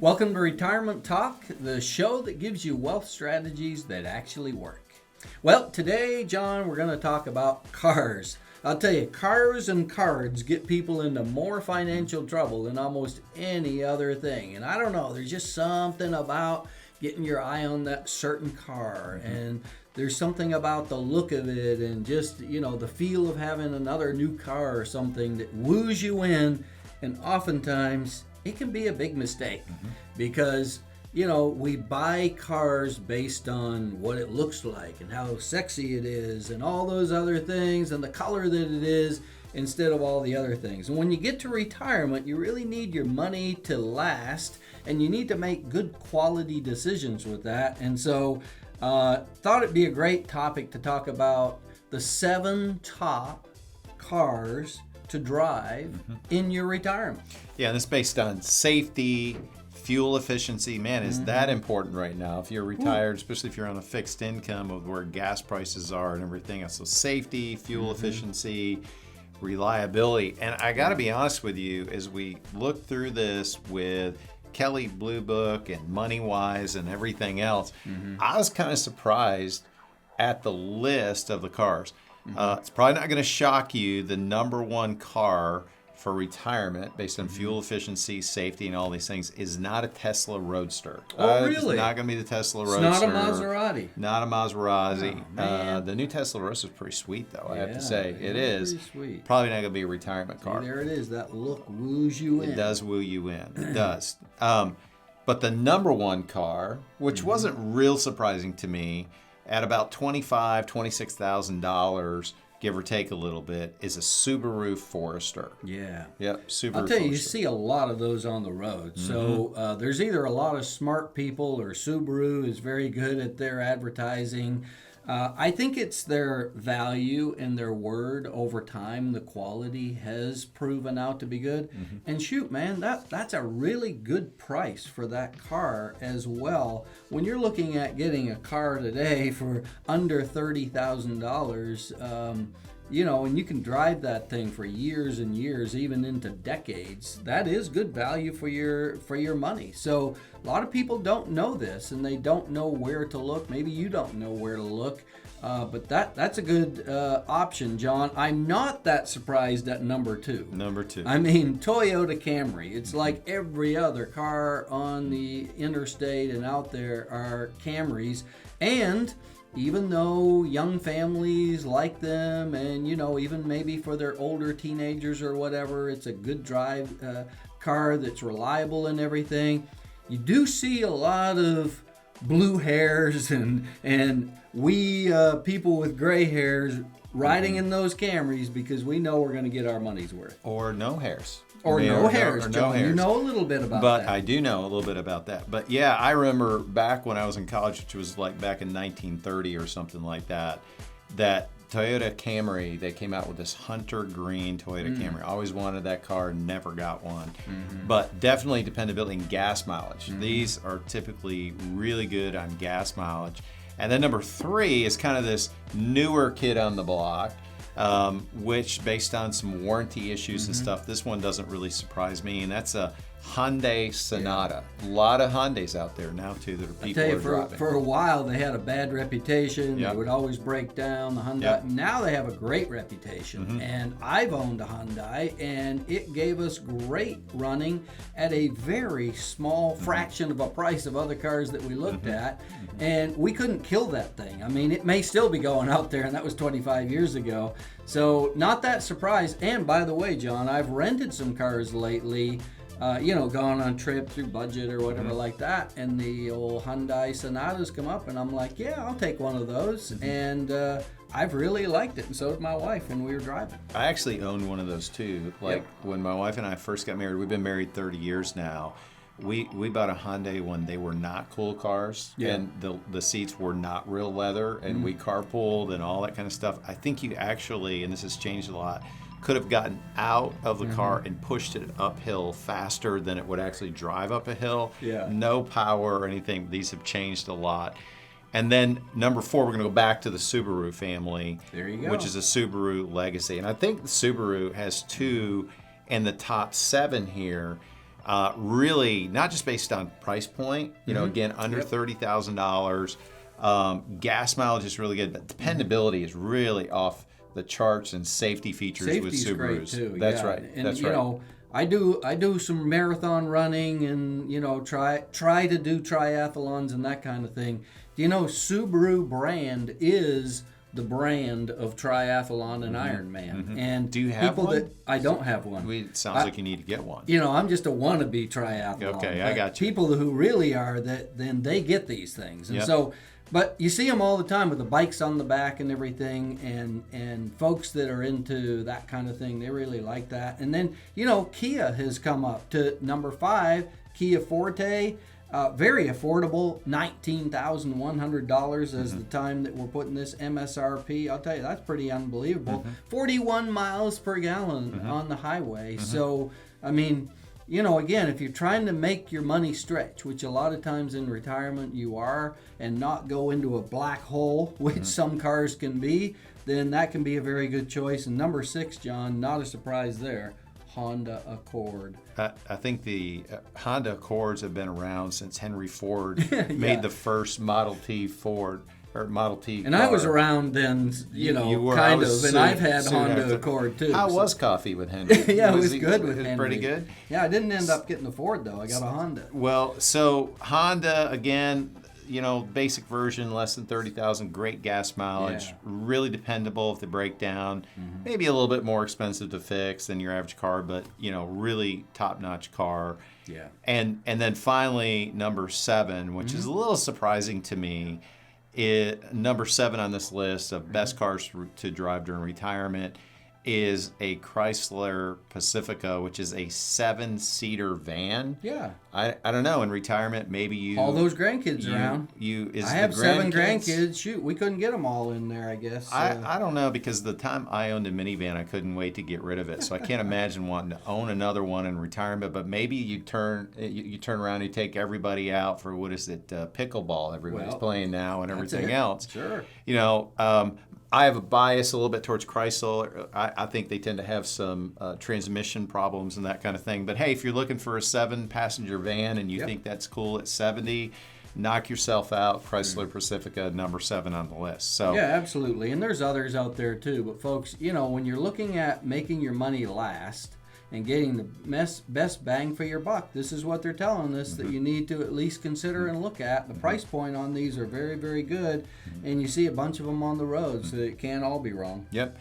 Welcome to Retirement Talk, the show that gives you wealth strategies that actually work. Well, today, John, we're going to talk about cars. I'll tell you, cars and cards get people into more financial trouble than almost any other thing. And I don't know, there's just something about getting your eye on that certain car. And there's something about the look of it and just, the feel of having another new car or something that woos you in. And oftentimes, it can be a big mistake because, we buy cars based on what it looks like and how sexy it is and all those other things and the color that it is instead of all the other things. And when you get to retirement, you really need your money to last and you need to make good quality decisions with that. And so thought it'd be a great topic to talk about the 7 top cars to drive in your retirement. Yeah, and it's based on safety, fuel efficiency. Man, is that important right now if you're retired, especially if you're on a fixed income of where gas prices are and everything else. So safety, fuel efficiency, reliability. And I got to be honest with you, as we look through this with Kelley Blue Book and MoneyWise and everything else, I was kind of surprised at the list of the cars. It's probably not going to shock you. The number one car for retirement based on fuel efficiency, safety, and all these things is not a Tesla Roadster. Oh, really? It's not going to be the Tesla It's Roadster. not a Maserati. Not a Maserati. Oh, man. The new Tesla Roadster is pretty sweet, though, I have Yeah, to say. It is. pretty sweet. Probably not going to be a retirement car. There it is. That look woos you in. It does woo you in. It does. But the number one car, which wasn't real surprising to me, at about $25,000, $26,000, give or take a little bit, is a Subaru Forester. Yeah. Yep, Subaru I'll tell you, you Forester. see a lot of those on the road. So there's either a lot of smart people or Subaru is very good at their advertising. I think it's their value and their word over time. The quality has proven out to be good. And shoot, man, that's a really good price for that car as well. When you're looking at getting a car today for under $30,000, and you can drive that thing for years and years, even into decades, that is good value for your money. So a lot of people don't know this and they don't know where to look. Maybe you don't know where to look, but that's a good option, John. I'm not that surprised at number 2. Number 2. I mean, Toyota Camry. It's like every other car on the interstate and out there are Camrys. And even though young families like them and, even maybe for their older teenagers or whatever, it's a good drive car that's reliable and everything. You do see a lot of blue hairs and we people with gray hairs riding in those Camrys because we know we're going to get our money's worth. Or no hairs. Or no hairs, or no John. hairs. You know a little bit about But that. I do know a little bit about that. But yeah, I remember back when I was in college, which was like back in 1930 or something like that, that Toyota Camry, they came out with this hunter green Toyota Camry. I always wanted that car, never got one. But definitely dependability and gas mileage. These are typically really good on gas mileage. And then number 3 is kind of this newer kid on the block, which based on some warranty issues and stuff, this one doesn't really surprise me, and that's a Hyundai Sonata. A lot of Hyundais out there now too that are people are driving. For a while they had a bad reputation. Yep. They would always break down the Hyundai. Yep. Now they have a great reputation. And I've owned a Hyundai, and it gave us great running at a very small fraction of a price of other cars that we looked at. And we couldn't kill that thing. I mean, it may still be going out there, and that was 25 years ago. So not that surprised. And by the way, John, I've rented some cars lately, gone on trip through budget or whatever like that, and the old Hyundai Sonatas come up, and I'm like, yeah, I'll take one of those. And I've really liked it, and so did my wife when we were driving. I actually owned one of those too. Like when my wife and I first got married, we've been married 30 years now. We bought a Hyundai when they were not cool cars, and the seats were not real leather, and we carpooled and all that kind of stuff. I think you actually, and this has changed a lot, could have gotten out of the car and pushed it uphill faster than it would actually drive up a hill. Yeah. No power or anything. These have changed a lot. And then number 4, we're going to go back to the Subaru family. There you go. Which is a Subaru Legacy. And I think the Subaru has 2 in the top 7 here. Really, not just based on price point, you know, again, under $30,000. Gas mileage is really good, but dependability is really off the charts, and safety features Safety's with Subarus. great too. That's yeah. right. And That's you right. know, I do some marathon running, and you know, try to do triathlons and that kind of thing. Do you know Subaru brand is the brand of triathlon and Ironman? And Do you have people one? that I don't have one. It sounds like you need to get one. You know, I'm just a wannabe triathlon. Okay, I but got you. People who really are, then they get these things. And Yep. so, but you see them all the time with the bikes on the back and everything, and folks that are into that kind of thing, they really like that. And then, you know, Kia has come up to number 5, Kia Forte. Very affordable, $19,100 as the time that we're putting this MSRP. I'll tell you, that's pretty unbelievable. 41 miles per gallon on the highway. So, I mean, you know, again, if you're trying to make your money stretch, which a lot of times in retirement you are, and not go into a black hole, which some cars can be, then that can be a very good choice. And number 6, John, not a surprise there, Honda Accord. I think the Honda Accords have been around since Henry Ford made the first Model T Ford or Model T. And car. I was around then, you know, You were. kind I was of, and soon- I've had soon Honda after. Accord too. How so- was coffee with Henry? Yeah, it was he- good with was Henry. Pretty good. Yeah, I didn't end up getting a Ford though. I got a Honda. Well, so Honda again, you know, basic version, less than 30,000, great gas mileage, Yeah. really dependable if they break down. Maybe a little bit more expensive to fix than your average car, but you know, really top-notch car. Yeah. And then finally, number 7, which is a little surprising to me, number 7 on this list of best cars to drive during retirement is a Chrysler Pacifica, which is a 7-seater van. Yeah. I don't know. In retirement, maybe you All those grandkids around. I have 7 grandkids. Shoot, we couldn't get them all in there, I guess. I don't know, because the time I owned a minivan, I couldn't wait to get rid of it. So I can't imagine wanting to own another one in retirement. But maybe you turn around, you take everybody out for pickleball. Everybody's playing now and everything else. Sure. You know, I have a bias a little bit towards Chrysler. I think they tend to have some transmission problems and that kind of thing. But hey, if you're looking for a 7-passenger van and you think that's cool at 70, knock yourself out. Chrysler Pacifica, number 7 on the list. So Yeah, absolutely. And there's others out there too. But folks, you know, when you're looking at making your money last and getting the best bang for your buck, this is what they're telling us that you need to at least consider and look at. The price point on these are very, very good, and you see a bunch of them on the road, so it can't all be wrong. Yep.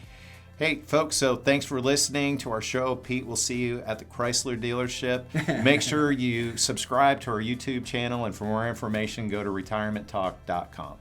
Hey, folks, so thanks for listening to our show. Pete will see you at the Chrysler dealership. Make sure you subscribe to our YouTube channel, and for more information, go to retirementtalk.com.